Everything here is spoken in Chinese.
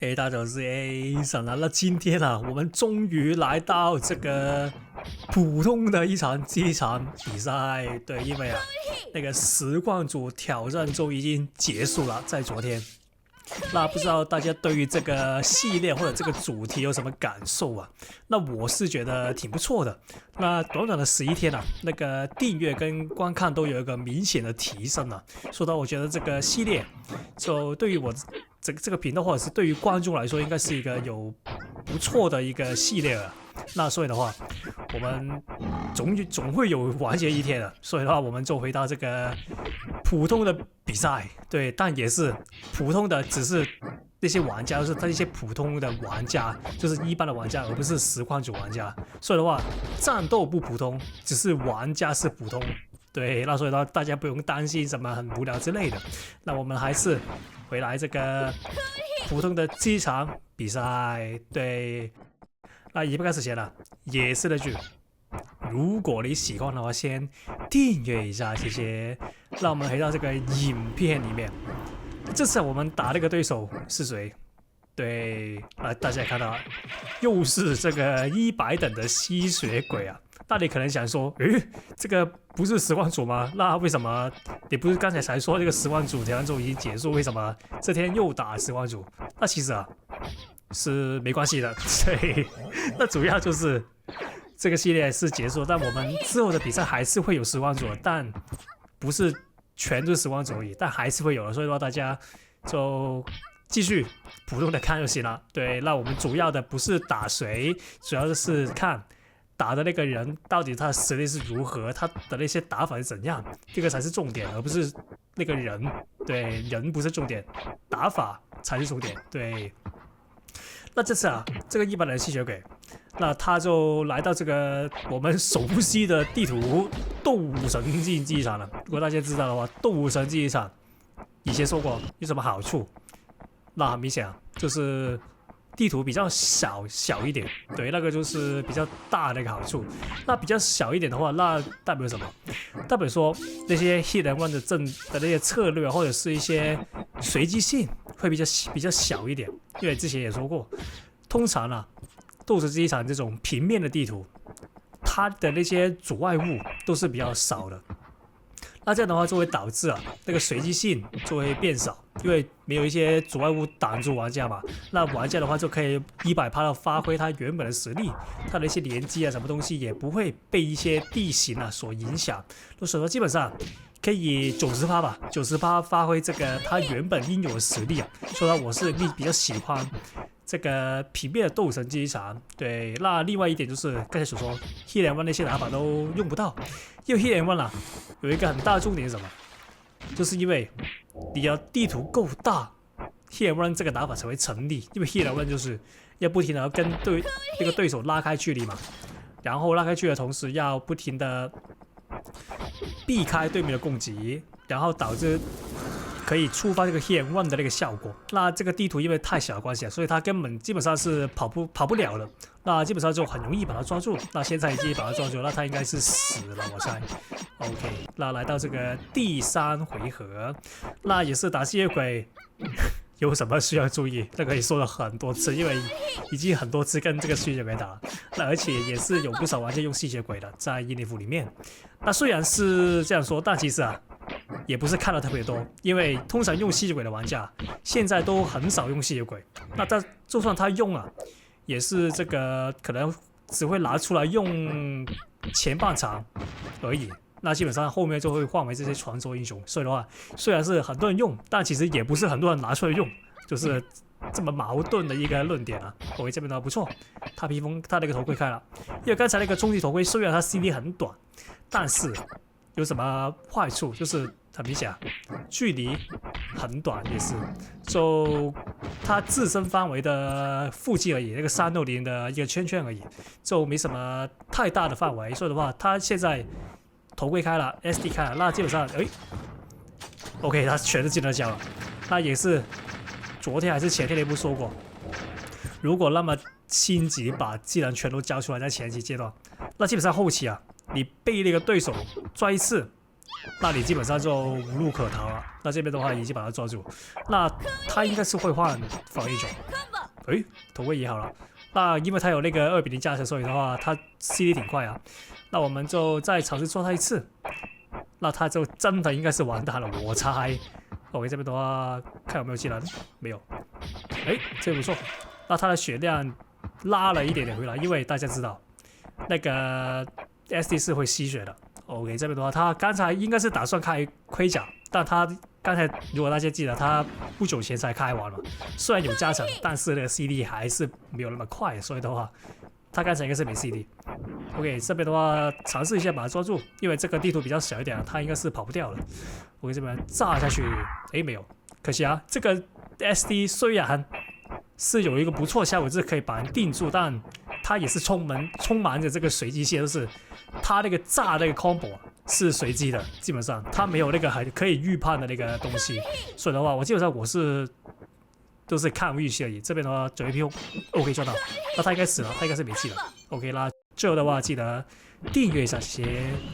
大家好，我是 A 上了。那今天啊，我們終於來到這個普通的一場機場比賽。對，因為啊，那個實況組挑戰周已經結束了，在昨天。那不知道大家對於這個系列或者這個主題有什麼感受啊？那我是覺得挺不錯的。那短短的11天啊，那個訂閱跟觀看都有一個明顯的提升啊。說到我覺得這個系列，就對於我這個頻道或者是對於觀眾來說，應該是一個有不錯的一個系列了。那所以的話，我們總會有完結一天的。所以的話，我們就回到這個普通的比賽，對，但也是普通的，只是那些玩家就是那些普通的玩家，就是一般的玩家，而不是實況主玩家。所以的話，戰鬥不普通，只是玩家是普通。對，那所以的話，大家不用擔心什麼很無聊之類的。那我們還是回來這個普通的機場比賽，对。那一不開始前了，也是那句，如果你喜歡的話，先訂閱一下，謝謝。那我們回到這個影片裡面，這次我們打那個對手是誰？對，大家也看到，又是這個100等的吸血鬼啊。那你可能想說，這個不是實況組嗎？那為什麼你不是剛才說這個實況組挑戰周已經結束，為什麼這天又打實況組？那其實啊，是沒關係的，對，那主要就是這個系列是結束，但我們之後的比賽還是會有實況組，但不是全都是實況組而已，但還是會有的，所以說大家就繼續普通的看就行了。對，那我們主要的不是打誰，主要是看打的那個人到底他的實力是如何，他的那些打法是怎樣，這個才是重點，而不是那個人。對，人不是重點，打法才是重點。对。那這次啊，這個100人的吸血鬼，那他就來到這個我們熟悉的地圖鬥神競技場了。如果大家知道的話，鬥神競技場以前說過有什麼好處？那很明顯啊，就是地圖比較小一點，對，那個就是比較大的一個好處。那比較小一點的話，那代表什麼？代表說那些 hit and run 的那些策略，或者是一些隨機性會比較小一點。因為之前也說過，通常啊，鬥神競技場這種平面的地圖，它的那些阻礙物都是比較少的。那這樣的話就會導致啊，那個隨機性就會變少，因為沒有一些阻礙物擋住玩家嘛。那玩家的話就可以100%的發揮他原本的實力，他的一些連擊啊，什麼東西也不會被一些地形啊所影響。所以說基本上可以90%吧，90%發揮這個他原本應有的實力啊。所以說我是比較喜歡這個平面的鬥神競技場。對，那另外一點就是剛才所說 hit and run 那些打法都用不到，因為 hit and run 啊有一個很大的重點是什麼？就是因為你要地圖夠大 ，hit and run 這個打法才會成立。因為 hit and run 就是要不停的跟那個对手拉開距離嘛，然後拉開距離的同時要不停的避開對面的攻擊，然後導致可以觸發這個 hit and run 的那個效果。那這個地圖因為太小的關係啊，所以它根本基本上是跑不了的。那基本上就很容易把它抓住。那現在已經把它抓住，那它應該是死了，我猜。OK， 那來到這個第3回合，那也是打吸血鬼，有什麼需要注意？那個也說了很多次，因為已經很多次跟這個吸血鬼打了，那而且也是有不少玩家用吸血鬼的，在伊尼服裡面。那雖然是這樣說，但其實啊，也不是看的特別多，因為通常用吸血鬼的玩家現在都很少用吸血鬼。那就算他用啊，也是這個可能只會拿出來用前半場而已。那基本上後面就會換為這些傳說英雄。所以的話，雖然是很多人用，但其實也不是很多人拿出來用，就是這麼矛盾的一個論點啊。OK，這邊的話不錯，他披風他那個頭盔開了，因為剛才那個終極頭盔雖然它 CD 很短，但是有什麼壞處？就是很明顯，距離很短，也是就它自身範圍的附近而已，那個360的一個圈圈而已，就沒什麼太大的範圍。所以的話，它現在頭盔開了 ，SD 開了，那基本上，OK， 他全是技能交了。那也是昨天還是前天的不說過，如果那麼心急把技能全都交出來，在前期階段，那基本上後期啊，你被那個對手抓一次那你基本上就無路可逃了。那這邊的話已經把他抓住，那他應該是會換防御種。誒，頭盔也好了。那因為他有那個2比0加成，所以的話他 CD 挺快啊。那我們就再嘗試抓他一次，那他就真的應該是完蛋了，我猜。OK， 這邊的話看有沒有技能，沒有。誒，這不錯。那他的血量拉了一點點回來，因為大家知道那個 SD 是會吸血的。OK， 這邊的話他剛才應該是打算開盔甲，但他剛才如果大家記得，他不久前才開完嘛，雖然有加成，但是那個 CD 還是沒有那麼快，所以的話他剛才應該是沒 CD。OK， 這邊的話嘗試一下把他抓住，因為這個地圖比較小一點，他應該是跑不掉了。OK， 這邊炸下去，誒，沒有，可惜啊，這個 SD 雖然是有一個不錯效果，是可以把人定住，但它也是充滿着這個隨機性，就是它那個炸那個 combo 是隨機的，基本上它沒有那個還可以預判的那個東西，所以的話，我基本上都是看運氣而已。這邊的話，整一批 OK 抓到，那他應該死了，他應該是沒氣了。OK 啦，最後的話記得訂閱一下，謝謝。